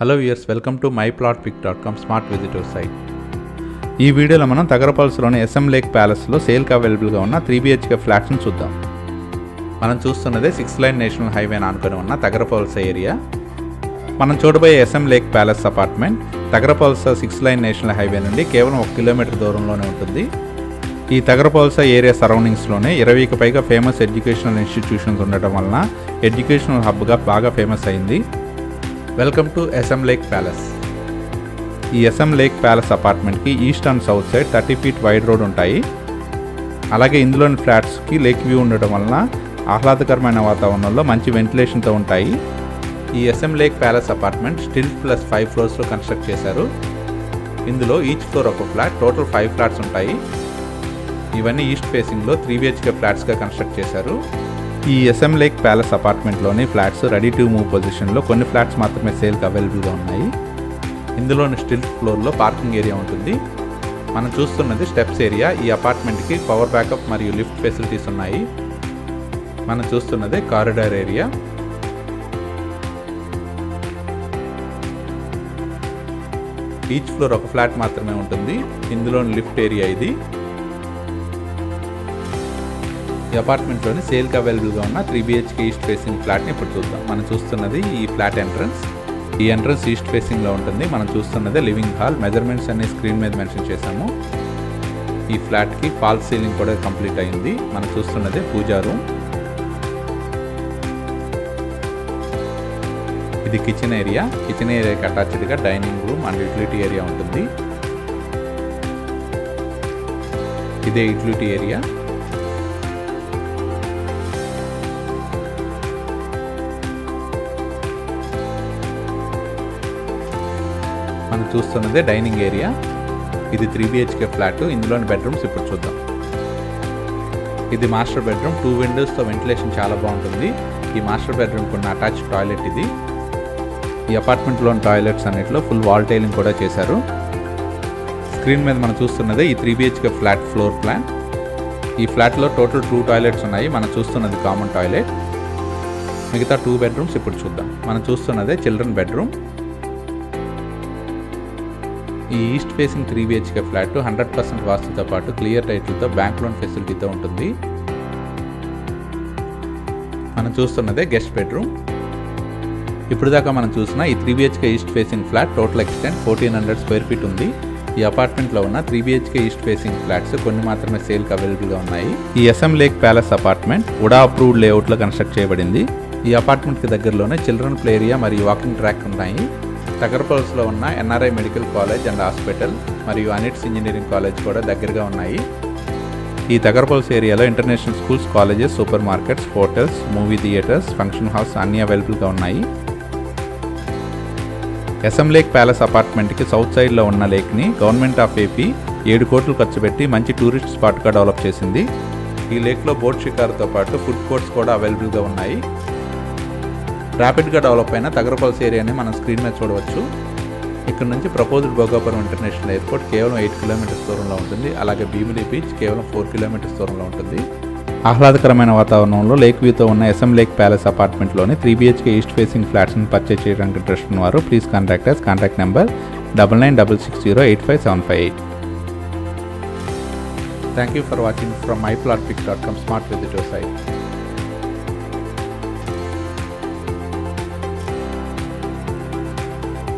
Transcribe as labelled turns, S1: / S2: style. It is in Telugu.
S1: Hello viewers, welcome to myplotpic.com smart visitor site. ఈ వీడియోలో మనం తగరపల్స్లోని SM లేక్ ప్యాలెస్లో సేల్కి అవైలబుల్గా ఉన్న 3 BHK ఫ్లాట్స్ని చూద్దాం. మనం చూస్తున్నదే 6 లైన్ నేషనల్ హైవే ఆనుకొని ఉన్న తగరపల్స్ ఏరియా. మనం చూడబోయే SM lake palace apartment తగరపల్స్ 6 line national highway నుండి కేవలం 1 కిలోమీటర్ దూరంలోనే ఉంటుంది. ఈ తగరపల్స ఏరియా సరౌండింగ్స్లోనే 20కి పైగా ఫేమస్ ఎడ్యుకేషనల్ ఇన్స్టిట్యూషన్స్ ఉండటం వలన ఎడ్యుకేషనల్ హబ్గా బాగా ఫేమస్ అయింది. Welcome to SM lake palace. ఈ SM లేక్ ప్యాలెస్ అపార్ట్మెంట్కి east and south side 30 feet wide road ఉంటాయి. అలాగే ఇందులోని ఫ్లాట్స్కి లేక్ వ్యూ ఉండడం వలన ఆహ్లాదకరమైన వాతావరణంలో మంచి వెంటిలేషన్తో ఉంటాయి. ఈ SM lake palace apartment stilt plus 5 ఫ్లోర్స్లో కన్స్ట్రక్ట్ చేశారు. ఇందులో ఈచ్ ఫ్లోర్ ఒక ఫ్లాట్, టోటల్ 5 ఫ్లాట్స్ ఉంటాయి. ఇవన్నీ ఈస్ట్ ఫేసింగ్లో 3 BHK ఫ్లాట్స్గా కన్స్ట్రక్ట్ చేశారు. ఈ SM లేక్ ప్యాలెస్ అపార్ట్మెంట్లోని ఫ్లాట్స్ రెడీ టు మూవ్ పొజిషన్లో కొన్ని ఫ్లాట్స్ మాత్రమే సేల్కి అవైలబుల్గా ఉన్నాయి. ఇందులోని స్టిల్ ఫ్లోర్లో పార్కింగ్ ఏరియా ఉంటుంది. మనం చూస్తున్నది స్టెప్స్ ఏరియా. ఈ అపార్ట్మెంట్కి పవర్ బ్యాకప్ మరియు లిఫ్ట్ ఫెసిలిటీస్ ఉన్నాయి. మనం చూస్తున్నది కారిడార్ ఏరియా. ఈచ్ ఫ్లోర్ ఒక ఫ్లాట్ మాత్రమే ఉంటుంది. ఇందులోని లిఫ్ట్ ఏరియా ఇది. ఈ అపార్ట్మెంట్లోని సేల్కి అవైలబుల్గా ఉన్న 3 BHK ఈస్ట్ ఫేసింగ్ ఫ్లాట్ని ఇప్పుడు చూద్దాం. మనం చూస్తున్నది ఈ ఫ్లాట్ ఎంట్రన్స్. ఈ ఎంట్రన్స్ ఈస్ట్ ఫేసింగ్లో ఉంటుంది. మనం చూస్తున్నది లివింగ్ హాల్. మెజర్మెంట్స్ అన్ని స్క్రీన్ మీద మెన్షన్ చేశాము. ఈ ఫ్లాట్కి ఫాల్ సీలింగ్ కూడా కంప్లీట్ అయింది. మనం చూస్తున్నది పూజా రూమ్. ఇది కిచెన్ ఏరియా. కిచెన్ ఏరియాకి అటాచ్డ్గా dining room and utility area ఉంటుంది. ఇదే యూటిలిటీ ఏరియా. మనం చూస్తున్నదే డైనింగ్ ఏరియా. ఇది 3 BHK ఫ్లాట్. ఇందులోని బెడ్రూమ్స్ ఇప్పుడు చూద్దాం. ఇది మాస్టర్ బెడ్రూమ్. 2 విండోస్తో వెంటిలేషన్ చాలా బాగుంటుంది. ఈ మాస్టర్ బెడ్రూమ్కి ఉన్న అటాచ్ టాయిలెట్ ఇది. ఈ అపార్ట్మెంట్లోని టాయిలెట్స్ అన్నిటిలో ఫుల్ వాల్ టైలింగ్ కూడా చేశారు. స్క్రీన్ మీద మనం చూస్తున్నదే ఈ 3 BHK ఫ్లాట్ ఫ్లోర్ ప్లాన్. ఈ ఫ్లాట్లో టోటల్ 2 టాయిలెట్స్ ఉన్నాయి. మనం చూస్తున్నది కామన్ టాయిలెట్. మిగతా 2 బెడ్రూమ్స్ ఇప్పుడు చూద్దాం. మనం చూస్తున్నదే చిల్డ్రన్ బెడ్రూమ్. ఈ ఈస్ట్ ఫేసింగ్ 3 BHK ఫ్లాట్ 100% వాస్తుతో పాటు క్లియర్ టైటిల్తో బ్యాంక్ లోన్ ఫెసిలిటీతో ఉంటుంది. మనం చూస్తున్నదే గెస్ట్ బెడ్రూమ్. ఇప్పుడు దాకా మనం చూసిన ఈ 3 BHK east facing flat total extent 1400 square feet ఉంది. ఈ అపార్ట్మెంట్లో ఉన్న 3 BHK ఈస్ట్ ఫేసింగ్ ఫ్లాట్స్ కొన్ని మాత్రమే సేల్కి అవైలబుల్గా ఉన్నాయి. ఈ SM లేక్ ప్యాలెస్ అపార్ట్మెంట్ ఉడా అప్రూవ్డ్ లేఅవుట్లో కన్స్ట్రక్ట్ చేయబడింది. ఈ అపార్ట్మెంట్కి దగ్గరలోనే చిల్డ్రన్ ప్లే ఏరియా మరియు వాకింగ్ ట్రాక్ ఉన్నాయి. తగరపల్స్లో ఉన్న NRI medical college and hospital మరియు అనిట్స్ ఇంజనీరింగ్ కాలేజ్ కూడా దగ్గరగా ఉన్నాయి. ఈ తగరపల్స్ ఏరియాలో international schools, colleges, super markets, hotels, movie theatres, function halls అన్నీ అవైలబుల్గా ఉన్నాయి. SM లేక్ ప్యాలెస్ అపార్ట్మెంట్కి సౌత్ సైడ్లో ఉన్న లేక్ని గవర్నమెంట్ ఆఫ్ AP 7 కోట్లు ఖర్చు పెట్టి మంచి టూరిస్ట్ స్పాట్గా డెవలప్ చేసింది. ఈ లేక్లో బోట్ షికారుతో పాటు ఫుడ్ కోర్ట్స్ కూడా అవైలబుల్గా ఉన్నాయి. ర్యాపిడ్గా డెవలప్ అయిన తగరపల్స్ ఏరియాని మనం స్క్రీన్ మీద చూడవచ్చు. ఇక్కడ నుంచి ప్రపోజ్డ్ భోగాపురం ఇంటర్నేషనల్ ఎయిర్పోర్ట్ కేవలం 8 కిలోమీటర్స్ దూరంలో ఉంటుంది. అలాగే భీమిలి బీచ్ కేవలం 4 కిలోమీటర్స్ దూరంలో ఉంటుంది. ఆహ్లాదకరమైన వాతావరణంలో లేక్ వ్యూతో ఉన్న SM లేక్ ప్యాలెస్ అపార్ట్మెంట్లోని 3 BHK ఈస్ట్ ఫేసింగ్ ఫ్లాట్స్ని పర్చేజ్ చేయడానికి ఇంట్రెస్ట్ ఉన్నవారు please contact us. Contact number 9966085758. Thank you for watching from myplotpic.com smart visitor site.